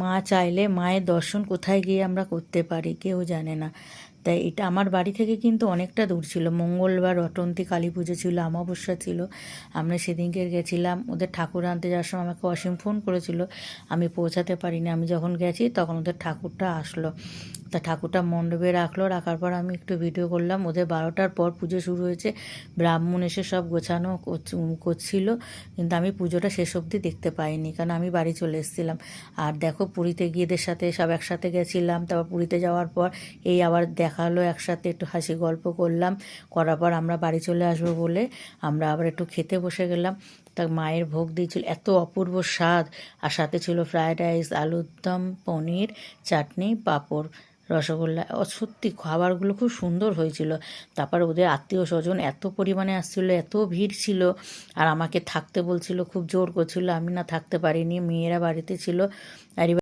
মা চাইলে মায়ের দর্শন কোথায় গিয়ে আমরা করতে পারি কেউ জানে না। তাই এটা আমার বাড়ি থেকে কিন্তু অনেকটা দূর ছিল। মঙ্গলবার রটন্তী কালী পুজো ছিল, অমাবস্যা ছিল। আমরা সেদিনকে গেছিলাম। ওদের ঠাকুর আনতে যাওয়ার সময় আমাকে অসীম ফোন করেছিল, আমি পৌঁছাতে পারিনি। আমি যখন গেছি তখন ওদের ঠাকুরটা আসলো। তা ঠাকুরটা মণ্ডপে রাখলো, রাখার পর আমি একটু ভিডিও করলাম। ওদের 12টার পর পুজো শুরু হয়েছে, ব্রাহ্মণ এসে সব গোছানো করছিল, কিন্তু আমি পুজোটা শেষ অবধি দেখতে পাইনি, কারণ আমি বাড়ি চলে এসেছিলাম। আর দেখো, পুরীতে গিয়ে এদের সাথে সব একসাথে গেছিলাম। তারপর পুরীতে যাওয়ার পর এই আবার দেখা হলো, একসাথে একটু হাসি গল্প করলাম। করার পর আমরা বাড়ি চলে আসবো বলে আমরা আবার একটু খেতে বসে গেলাম। তা মায়ের ভোগ দিয়েছিল, এত অপূর্ব স্বাদ। আর সাথে ছিল ফ্রায়েড রাইস, আলুর দম, পনির, চাটনি, পাঁপড়, রসগোল্লা। সত্যি খাবারগুলো খুব সুন্দর হয়েছিল। তারপর ওদের আত্মীয় স্বজন এত পরিমাণে আসছিলো, এত ভিড় ছিল। আর আমাকে থাকতে বলছিল, খুব জোর করছিল, আমি না থাকতে পারিনি, মেয়েরা বাড়িতে ছিল। আর